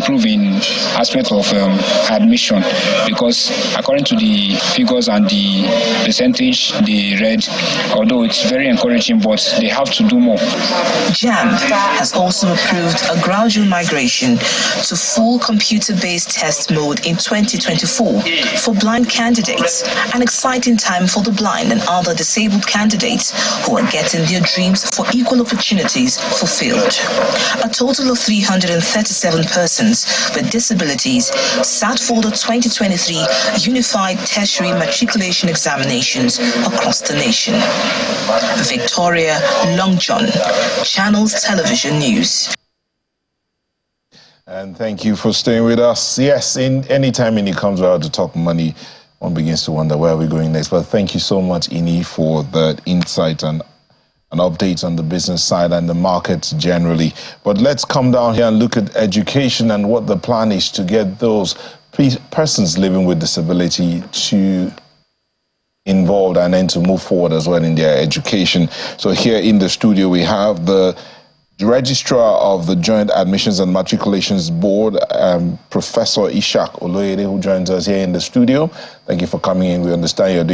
improve in aspect of admission, because according to the figures and the percentage they read, although it's very encouraging, but they have to do more. JAMB has also approved a gradual migration to full computer-based test mode in 2024 for blind candidates, an exciting time for the blind and other disabled candidates who are getting their dreams for equal opportunities fulfilled. A total of 337 persons with disabilities sat for the 2023 Unified Tertiary Matriculation Examinations across the nation. Victoria Longjohn, Channels Television News. And thank you for staying with us. Yes, any time Ini comes out to talk money, one begins to wonder where we're going next. But thank you so much, Ini, for the insight and an update on the business side and the markets generally. But let's come down here and look at education and what the plan is to get those persons living with disability to involved and then to move forward as well in their education. So here in the studio we have the Registrar of the Joint Admissions and Matriculations Board, Professor Ishak Oloyede, who joins us here in the studio. Thank you for coming in. We understand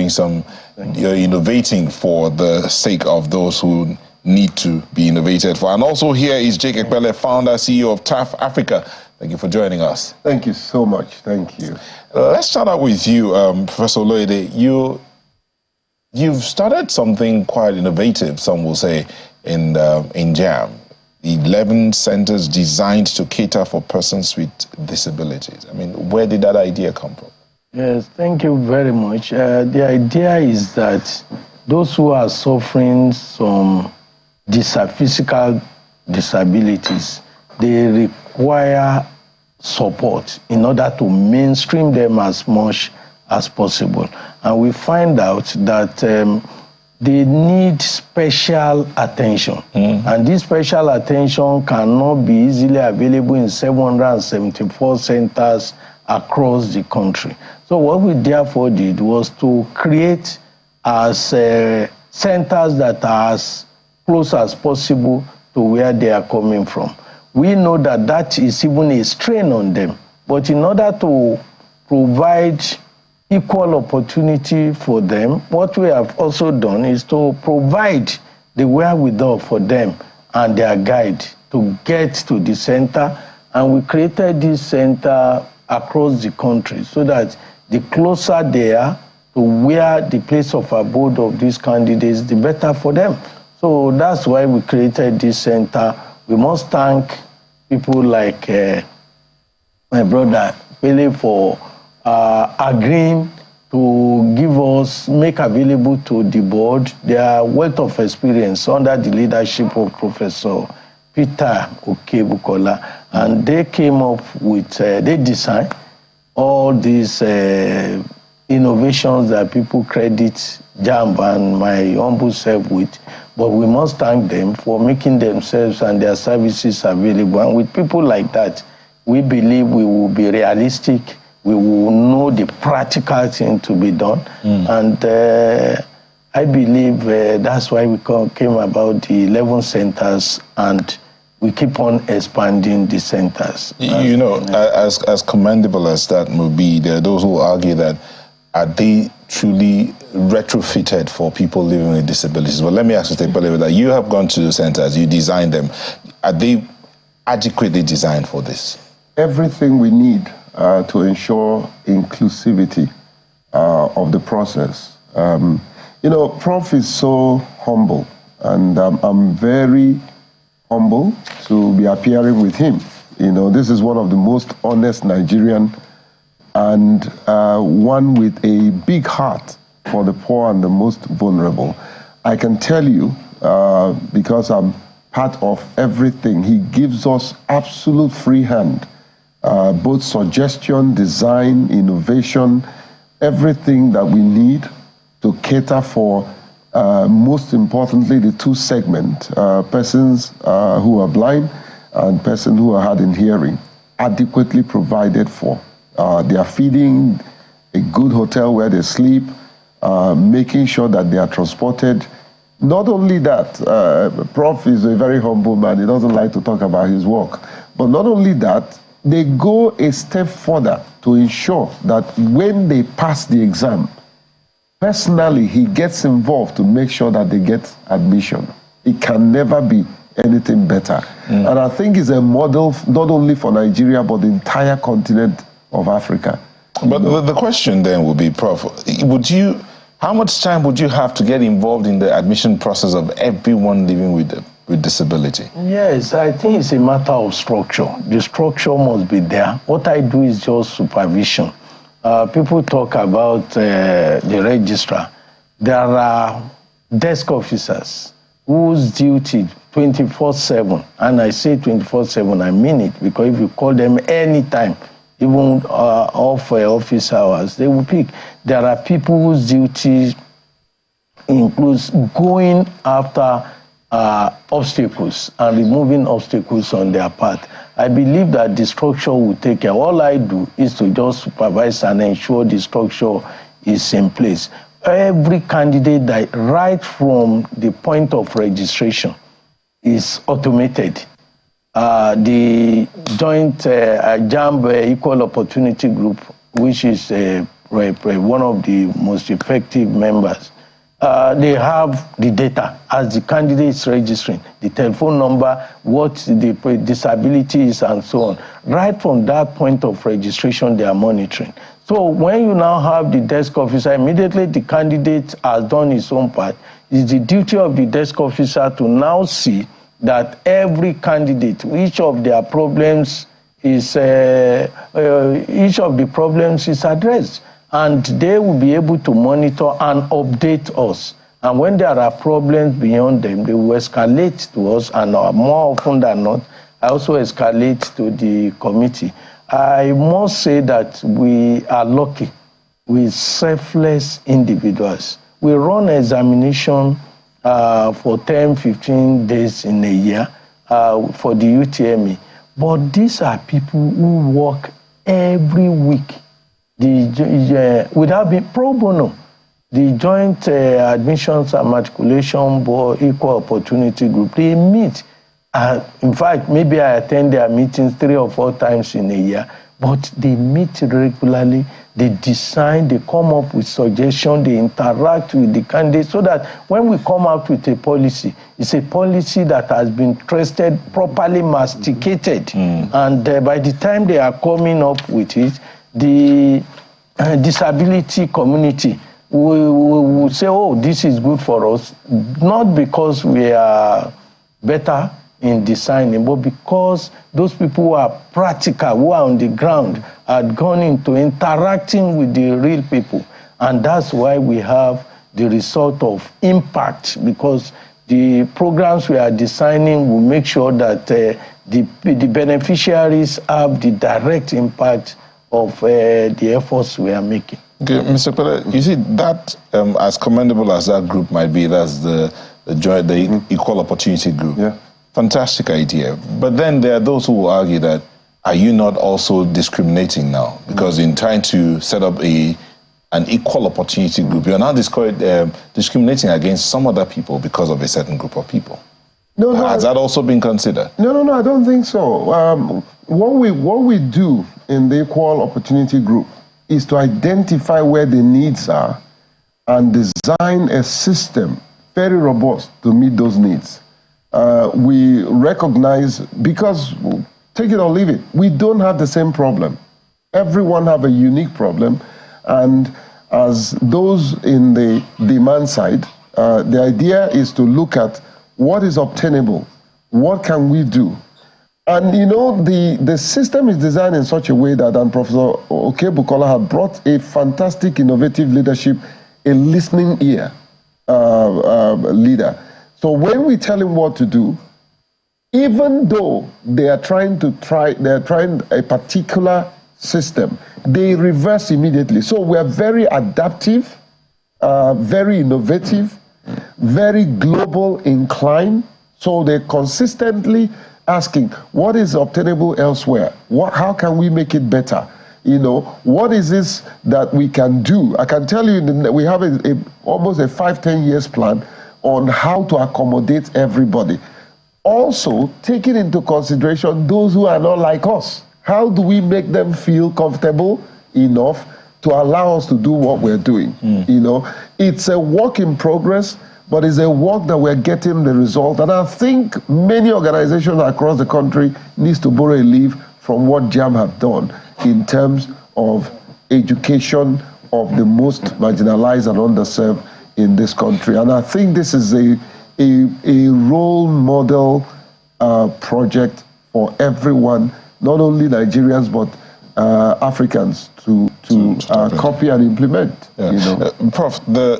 you're innovating for the sake of those who need to be innovated for. And also here is Jake Ekpele, founder, CEO of TAF Africa. Thank you for joining us. Thank you so much. Thank you. Let's start out with you, Professor Oloyede. You've started something quite innovative, some will say, in JAMB. 11 centers designed to cater for persons with disabilities. I mean, where did that idea come from? Yes, thank you very much. The idea is that those who are suffering some physical disabilities, they require support in order to mainstream them as much as possible. And we find out that they need special attention. And this special attention cannot be easily available in 774 centers across the country. So what we therefore did was to create centers that are as close as possible to where they are coming from. We know that that is even a strain on them. But in order to provide equal opportunity for them, what we have also done is to provide the wherewithal for them and their guide to get to the center. And we created this center across the country so that the closer they are to where the place of abode of these candidates, the better for them. So that's why we created this center. We must thank people like my brother Pele for agreeing to make available to the board their wealth of experience under the leadership of Professor Peter Okebukola. And they came up with, they designed all these innovations that people credit JAMB and my humble self with. But we must thank them for making themselves and their services available. And with people like that, we believe we will be realistic. We will know the practical thing to be done. And I believe that's why we came about the 11 centers, and we keep on expanding the centers. You know, as commendable as that may be, there are those who argue that are they truly retrofitted for people living with disabilities? Well, let me ask you, that you have gone to the centers, you designed them. Are they adequately designed for this? Everything we need to ensure inclusivity of the process. You know, Prof is so humble, and I'm very humble to be appearing with him. You know, this is one of the most honest Nigerian and one with a big heart for the poor and the most vulnerable. I can tell you, because I'm part of everything, he gives us absolute free hand. Both suggestion, design, innovation, everything that we need to cater for, most importantly, the two segments, persons who are blind and persons who are hard in hearing, adequately provided for. They are feeding, a good hotel where they sleep, making sure that they are transported. Not only that, Prof is a very humble man. He doesn't like to talk about his work. But not only that, they go a step further to ensure that when they pass the exam, personally, he gets involved to make sure that they get admission. It can never be anything better. And I think it's a model not only for Nigeria, but the entire continent of Africa. But the question then would be, Prof, how much time would you have to get involved in the admission process of everyone living with disability? Yes, I think it's a matter of structure. The structure must be there. What I do is just supervision. People talk about the registrar. There are desk officers whose duty 24/7, and I say 24/7, I mean it, because if you call them anytime, even off office hours, they will pick. There are people whose duty includes going after obstacles and removing obstacles on their path. I believe that the structure will take care. All I do is to just supervise and ensure the structure is in place. Every candidate, that right from the point of registration, is automated. The joint JAMB Equal Opportunity Group, which is one of the most effective members, they have the data as the candidate is registering, the telephone number, what the disability is, and so on. Right from that point of registration, they are monitoring. So when you now have the desk officer, immediately the candidate has done his own part. It's the duty of the desk officer to now see that every candidate, each of their problems is, each of the problems is addressed. And they will be able to monitor and update us. And when there are problems beyond them, they will escalate to us, and more often than not, I also escalate to the committee. I must say that we are lucky with selfless individuals. We run examination for 10, 15 days in a year for the UTME. But these are people who work every week. Without being pro bono, the Joint Admissions and Matriculation Board Equal Opportunity Group, they meet. In fact, maybe I attend their meetings 3 or 4 times in a year, but they meet regularly, they design, they come up with suggestions, they interact with the candidates, so that when we come out with a policy, it's a policy that has been tested, properly masticated. And by the time they are coming up with it, the disability community will say, oh, this is good for us, not because we are better in designing, but because those people who are practical, who are on the ground, had gone into interacting with the real people. And that's why we have the result of impact, because the programs we are designing will make sure that the beneficiaries have the direct impact of the efforts we are making. Okay, Mr. Pele, you see, that as commendable as that group might be, that's the Equal Opportunity Group. Yeah. Fantastic idea. But then there are those who will argue that, are you not also discriminating now? Because in trying to set up an equal opportunity group, you're now discriminating against some other people because of a certain group of people. No, has that also been considered? No, I don't think so. What we do in the Equal Opportunity Group is to identify where the needs are and design a system very robust to meet those needs. We recognize, because take it or leave it, we don't have the same problem. Everyone have a unique problem, and as those in the demand side, the idea is to look at what is obtainable, what can we do. And you know, the system is designed in such a way that, and Professor Okebukola had brought a fantastic innovative leadership, a listening ear leader. So when we tell him what to do, even though they're trying a particular system, they reverse immediately. So we are very adaptive, very innovative, very global inclined. So they're consistently asking, what is obtainable elsewhere? How can we make it better? You know, what is this that we can do? I can tell you that we have almost a 5-10 years plan on how to accommodate everybody. Also, taking into consideration those who are not like us. How do we make them feel comfortable enough to allow us to do what we're doing? You know, it's a work in progress, but it's a work that we're getting the result. And I think many organizations across the country needs to borrow a leaf from what JAMB have done in terms of education of the most marginalized and underserved in this country. And I think this is a role model project for everyone, not only Nigerians, but Africans to copy and implement. Yeah. You know? Prof, the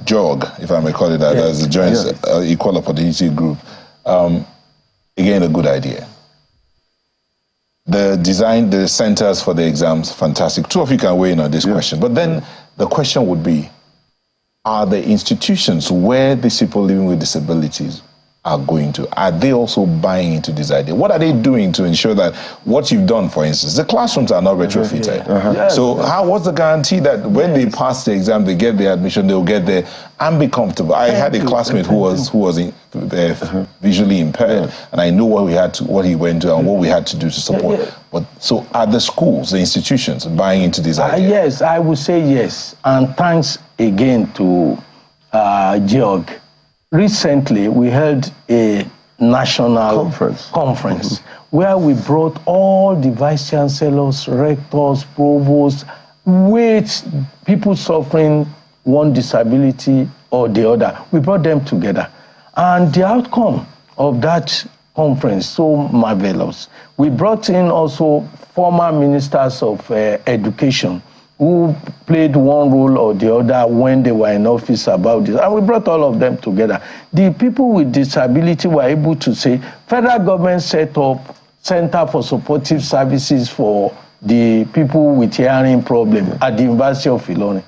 JOG, if I may call it that, as the Joint Equal Opportunity Group, again, a good idea. The design, the centers for the exams, fantastic. Two of you can weigh in on this question. But then the question would be, are the institutions where these people living with disabilities are going to, are they also buying into this idea? What are they doing to ensure that what you've done, for instance, the classrooms are not retrofitted? So what's the guarantee that when they pass the exam, they get the admission, they'll get there and be comfortable? I had a classmate who was visually impaired, and I know what he went to and what we had to do to support. But so are the schools, the institutions buying into this idea? Yes, I would say yes. And thanks again to Georg. Recently, we held a national conference where we brought all the vice chancellors, rectors, provosts, with people suffering one disability or the other. We brought them together. And the outcome of that conference, so marvelous. We brought in also former ministers of education who played one role or the other when they were in office about this. And we brought all of them together. The people with disability were able to say, federal government set up Center for Supportive Services for the people with hearing problem at the University of Ilorin.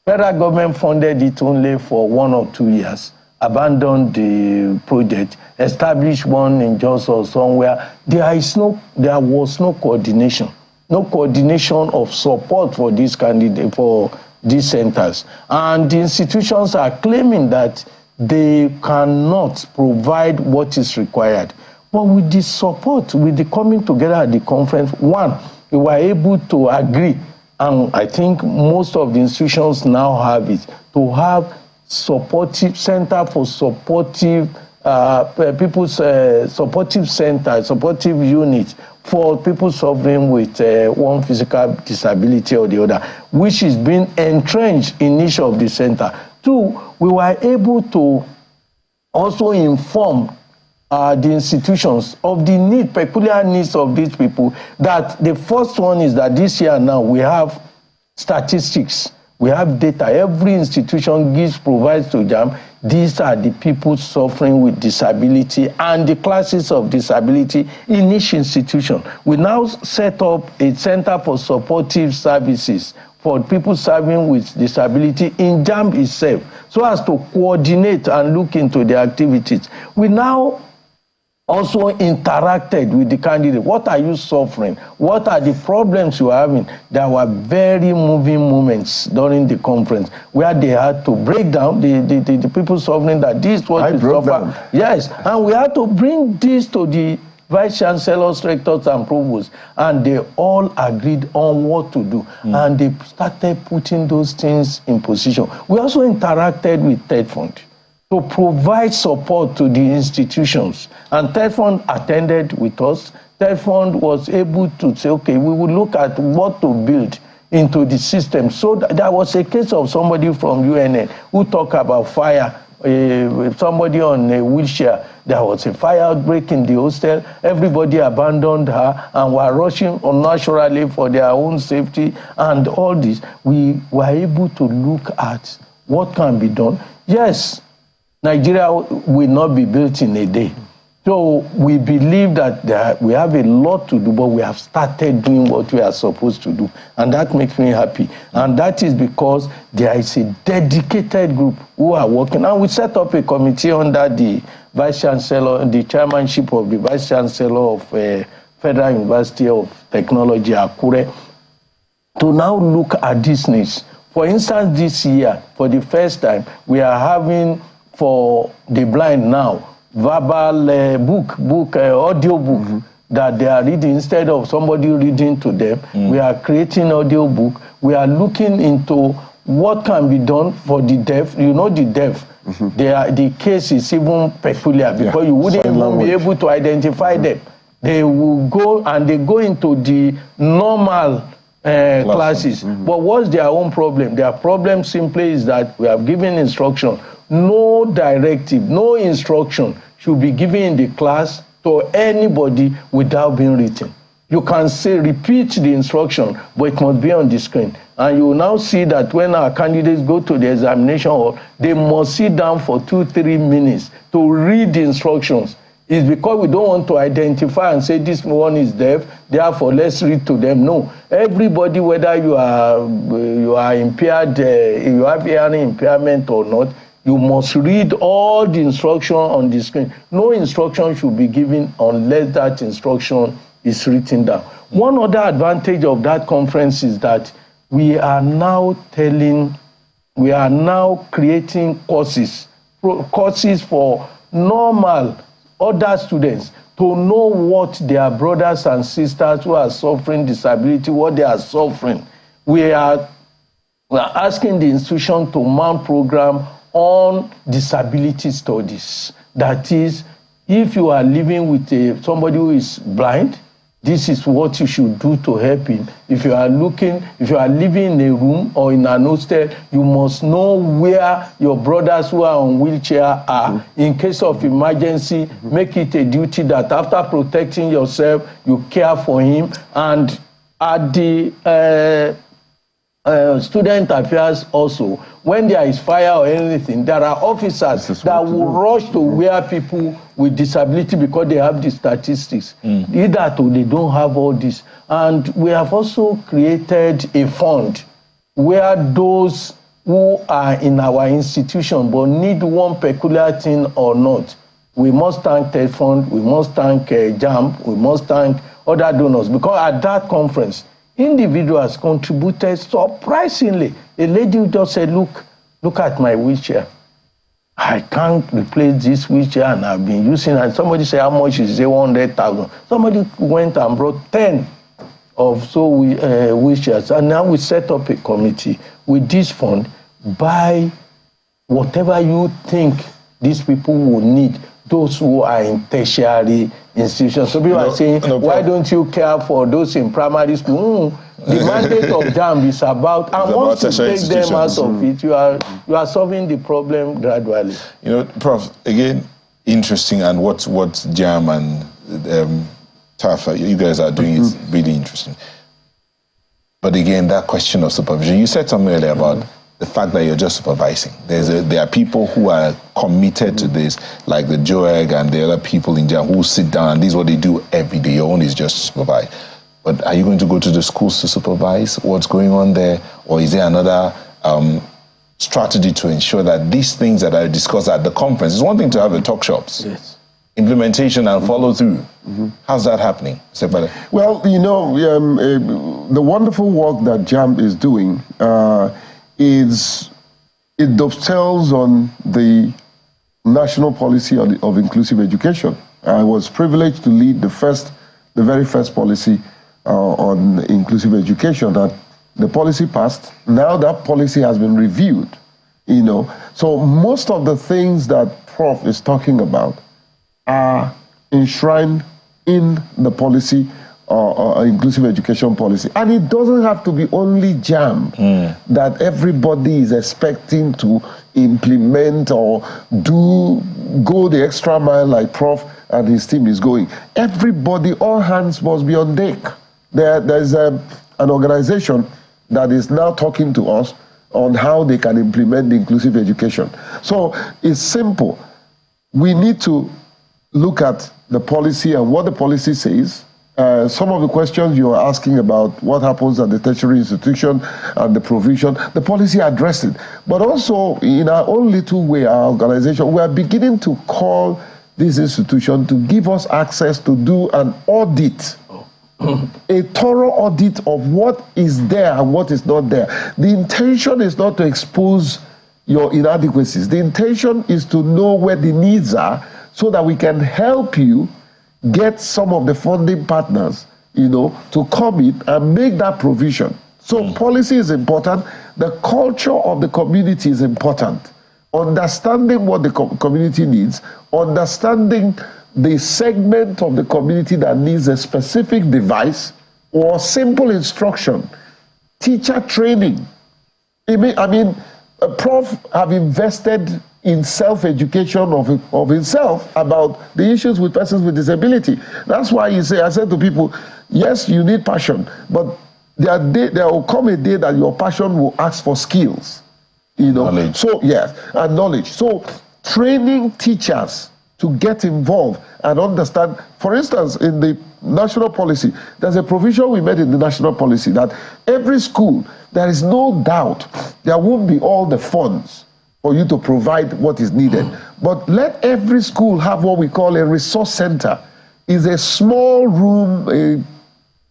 Federal government funded it only for 1 or 2 years, abandoned the project, established one in Jos or somewhere. There was no coordination. No coordination of support for these candidates, for these centers. And the institutions are claiming that they cannot provide what is required. But with the support, with the coming together at the conference, one, we were able to agree, and I think most of the institutions now have it, to have supportive center for supportive people's supportive center, supportive unit for people suffering with one physical disability or the other, which is being entrenched in each of the center. Two, we were able to also inform the institutions of the need, peculiar needs of these people. That the first one is that this year now we have statistics, we have data. Every institution provides to JAMB. These are the people suffering with disability and the classes of disability in each institution. We now set up a Center for Supportive Services for people serving with disability in JAMB itself, so as to coordinate and look into the activities. We now also interacted with the candidate. What are you suffering? What are the problems you are having? There were very moving moments during the conference where they had to break down the people suffering that this was the problem. Yes, and we had to bring this to the vice chancellors, rectors, and provosts, and they all agreed on what to do, and they started putting those things in position. We also interacted with TED Fund to provide support to the institutions. And TED Fund attended with us. TED Fund was able to say, okay, we will look at what to build into the system. So there was a case of somebody from UNN who talked about fire, somebody on a wheelchair. There was a fire outbreak in the hostel. Everybody abandoned her and were rushing unnaturally for their own safety and all this. We were able to look at what can be done. Yes, Nigeria will not be built in a day. So we believe that we have a lot to do, but we have started doing what we are supposed to do. And that makes me happy. And that is because there is a dedicated group who are working. And we set up a committee under the Vice Chancellor, the chairmanship of the Vice Chancellor of Federal University of Technology, Akure, to now look at these needs. For instance, this year, for the first time, we are having for the blind now, verbal audio book that they are reading instead of somebody reading to them. We are creating audio book. We are looking into what can be done for the deaf. You know, the deaf, the case is even peculiar because you wouldn't even be able to identify them. They will go and they go into the normal classes. But what's their own problem? Their problem simply is that we have given instruction. No directive, no instruction should be given in the class to anybody without being written. You can say, repeat the instruction, but it must be on the screen. And you will now see that when our candidates go to the examination hall, they must sit down for 2-3 minutes to read the instructions. It's because we don't want to identify and say this one is deaf, therefore let's read to them. No, everybody, whether you are impaired, you have hearing impairment or not, you must read all the instruction on the screen. No instruction should be given unless that instruction is written down. One other advantage of that conference is that we are now creating courses for normal other students to know what their brothers and sisters who are suffering disability, what they are suffering. We are asking the institution to mount program on disability studies. That is, if you are living with somebody who is blind, this is what you should do to help him. If you are living in a room or in an hostel, you must know where your brothers who are on wheelchair are. In case of emergency, make it a duty that after protecting yourself, you care for him. And at the student affairs also, when there is fire or anything, there are officers that will rush to where people with disability because they have the statistics. Either they don't have all this. And we have also created a fund where those who are in our institution but need one peculiar thing or not, we must thank TAF Fund, we must thank JAMB, we must thank other donors, because at that conference, individuals contributed surprisingly. A lady just said, look at my wheelchair. I can't replace this wheelchair and I've been using it. And somebody said, how much is it? 100,000. Somebody went and brought 10 of wheelchairs. And now we set up a committee with this fund. Buy whatever you think these people will need, those who are in tertiary institutions. So people are saying, why don't you care for those in primary school? The mandate of JAMB is about, and once you take them out of it, you are solving the problem gradually. You know, Prof, again, interesting, and what JAMB and TAF, you guys are doing is really interesting. But again, that question of supervision, you said something earlier about the fact that you're just supervising. There are people who are committed to this, like the JOEG and the other people in JAMB who sit down, and this is what they do every day. Your own is just to supervise. But are you going to go to the schools to supervise what's going on there? Or is there another strategy to ensure that these things that are discussed at the conference, it's one thing to have the talk shops. Yes. Implementation and follow through. How's that happening? Well, you know, the wonderful work that JAMB is doing it dovetails on the national policy of inclusive education. I was privileged to lead the very first policy on inclusive education that the policy passed. Now that policy has been reviewed, you know. So most of the things that Prof is talking about are enshrined in the policy inclusive education policy. And it doesn't have to be only JAMB that everybody is expecting to implement or go the extra mile like Prof and his team is going. Everybody, all hands must be on deck. There's an organization that is now talking to us on how they can implement the inclusive education. So it's simple. We need to look at the policy and what the policy says. Some of the questions you are asking about what happens at the tertiary institution and the provision, the policy addressed it. But also, in our own little way, our organization, we are beginning to call this institution to give us access to do an audit, a thorough audit of what is there and what is not there. The intention is not to expose your inadequacies. The intention is to know where the needs are so that we can help you get some of the funding partners, to come in and make that provision. So policy is important. The culture of the community is important. Understanding what the community needs, understanding the segment of the community that needs a specific device or simple instruction, teacher training. I mean, a prof have invested in self-education of himself about the issues with persons with disability. That's why I said to people, yes, you need passion, but there will come a day that your passion will ask for skills. Knowledge. So, yes, and knowledge. So, training teachers to get involved and understand. For instance, in the national policy, there's a provision we made in the national policy that every school, there is no doubt there won't be all the funds for you to provide what is needed. But let every school have what we call a resource center. It's a small room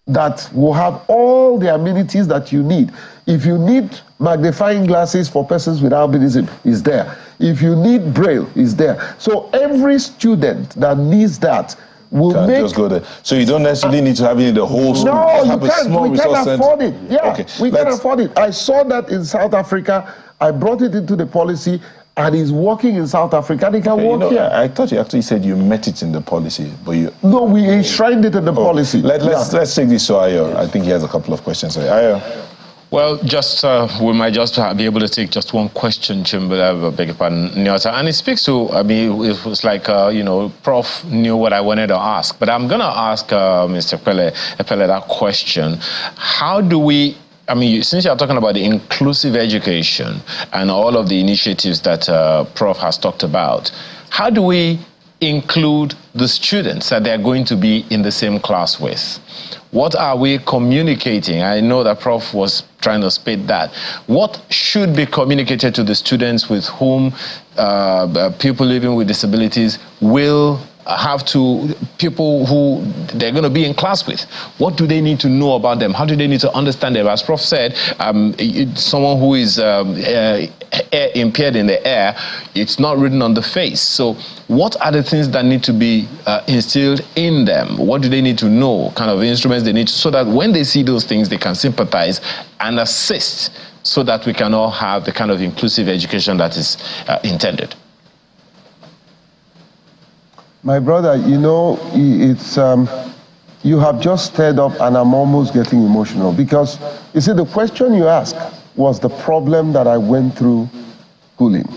that will have all the amenities that you need. If you need magnifying glasses for persons with albinism, is there. If you need braille, is there. So every student that needs that will just go there. So you don't necessarily need to have it in the whole school. No, you can't. We can't afford it. Yeah, okay. We can't afford it. I saw that in South Africa. I brought it into the policy, and he's working in South Africa, and he can work here. I thought you actually said you met it in the policy, but you... No, we enshrined it in the policy. Let's take this to Ayo. I think he has a couple of questions. Ayo. Well, we might just be able to take just one question, Chimba, beg your pardon, Nyota. And it speaks to, it was like, Prof knew what I wanted to ask. But I'm going to ask Mr. Epele that question. How do we, since you're talking about the inclusive education and all of the initiatives that Prof has talked about, how do we include the students that they're going to be in the same class with? What are we communicating? I know that Prof was trying to spit that. What should be communicated to the students with whom people living with disabilities will have to, people who they're going to be in class with? What do they need to know about them? How do they need to understand them? As Prof said, someone who is impaired in the air, it's not written on the face. So what are the things that need to be instilled in them? What do they need to know? Kind of instruments they need to, so that when they see those things, they can sympathize and assist, so that we can all have the kind of inclusive education that is intended. My brother, it's you have just stirred up, and I'm almost getting emotional, because you see, the question you asked was the problem that I went through schooling.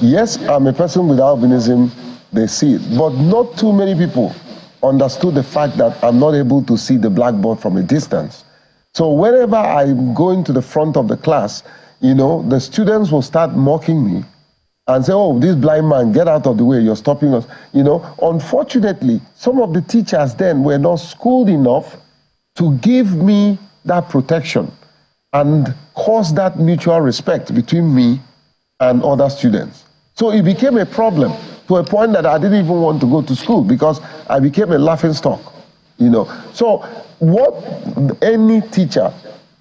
Yes, I'm a person with albinism, they see it, but not too many people understood the fact that I'm not able to see the blackboard from a distance. So whenever I'm going to the front of the class, the students will start mocking me and say, oh, this blind man, get out of the way, you're stopping us. Unfortunately, some of the teachers then were not schooled enough to give me that protection and cause that mutual respect between me and other students. So it became a problem, to a point that I didn't even want to go to school, because I became a laughingstock. So what any teacher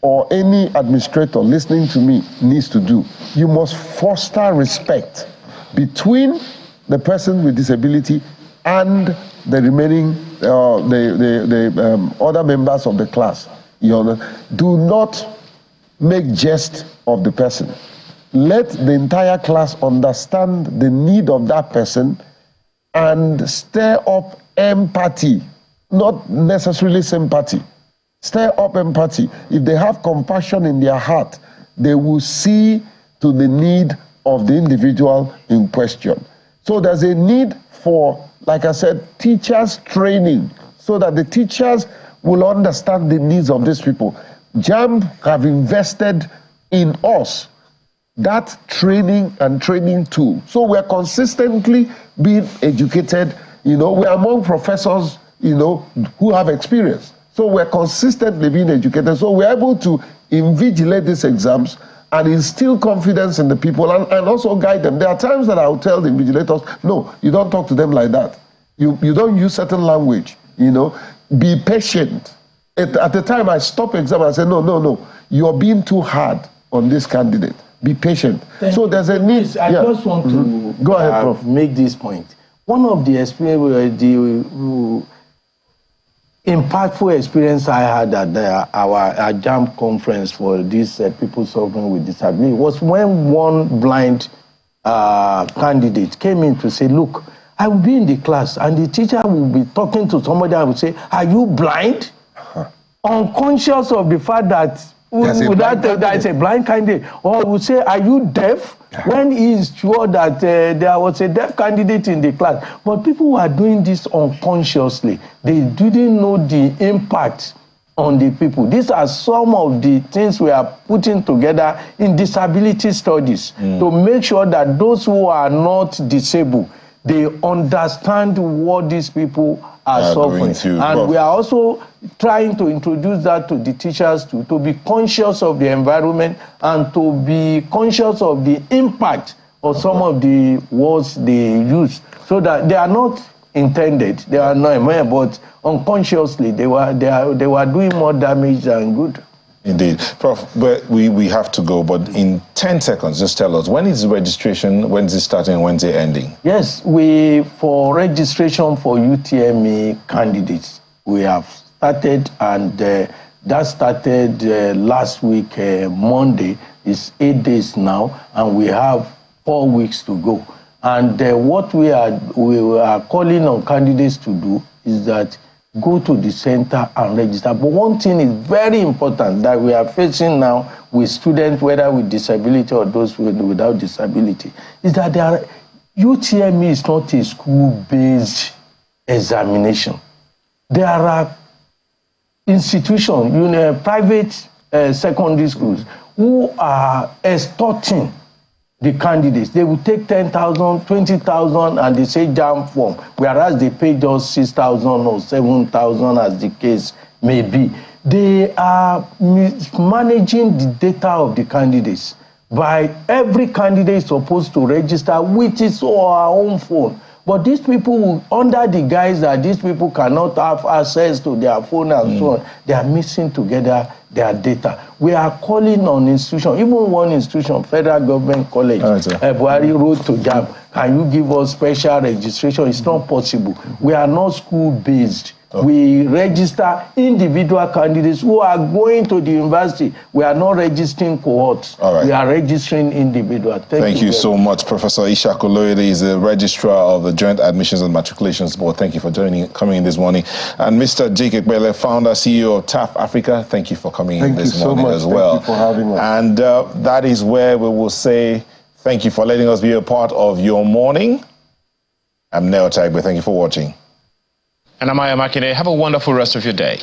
or any administrator listening to me needs to do, you must foster respect between the person with disability and the remaining other members of the class. Do not make jest of the person. Let the entire class understand the need of that person and stir up empathy, not necessarily sympathy. Stir up empathy. If they have compassion in their heart, they will see to the need of the individual in question. So there's a need for, like I said, teachers training, so that the teachers will understand the needs of these people. JAMB have invested in us that training and training tool. So we're consistently being educated. We're among professors, who have experience. So we're consistently being educated. So we're able to invigilate these exams and instill confidence in the people, and also guide them. There are times that I'll tell the invigilators, no, you don't talk to them like that. You don't use certain language, Be patient. At the time I stop exam, I say, no, you're being too hard on this candidate. Be patient. So there's a need. I just want to go ahead, Prof. Make this point. one of the impactful experience I had at our JAMB conference for these people suffering with disability was when one blind candidate came in to say, look, I will be in the class and the teacher will be talking to somebody and will say, are you blind? Unconscious of the fact that that is a blind candidate. Or will say, are you deaf? When he is sure that there was a deaf candidate in the class. But people were doing this unconsciously. They didn't know the impact on the people. These are some of the things we are putting together in disability studies to make sure that those who are not disabled, they understand what these people are suffering. And we are also trying to introduce that to the teachers to be conscious of the environment and to be conscious of the impact of some of the words they use, so that they are not intended, they are not, but unconsciously they were doing more damage than good. Indeed. Prof, but we have to go, but in 10 seconds, just tell us, when is the registration, when is it starting and when is it ending? Yes, for registration for UTME candidates, we have started, and that started last week, Monday. It's 8 days now, and we have 4 weeks to go. And what we are calling on candidates to do is that go to the center and register. But one thing is very important that we are facing now with students, whether with disability or those without disability, is that UTME is not a school-based examination. There are institutions, private secondary schools, who are extorting the candidates. They will take 10,000, 20,000, and they say JAMB form, whereas they pay just 6,000 or 7,000, as the case may be. They are mismanaging the data of the candidates. By every candidate is supposed to register with his or her own phone. But these people, under the guise that these people cannot have access to their phone and so on, they are mixing together their data. We are calling on institutions, even one institution, Federal Government College, Buhari wrote to JAMB, can you give us special registration? It's not possible. We are not school-based. We register individual candidates who are going to the university. We are not registering cohorts. We are registering individuals. Thank you so much. Professor Ishaq Oloyede is the Registrar of the Joint Admissions and Matriculations Board. Thank you for coming in this morning. And Mr. Jake Ekpele, Founder, CEO of TAF Africa, thank you for coming in this morning as well. Thank you for having us. And that is where we will say thank you for letting us be a part of your morning. I'm Neo Taigbe. Thank you for watching. And I'm Aya Makinde. Have a wonderful rest of your day.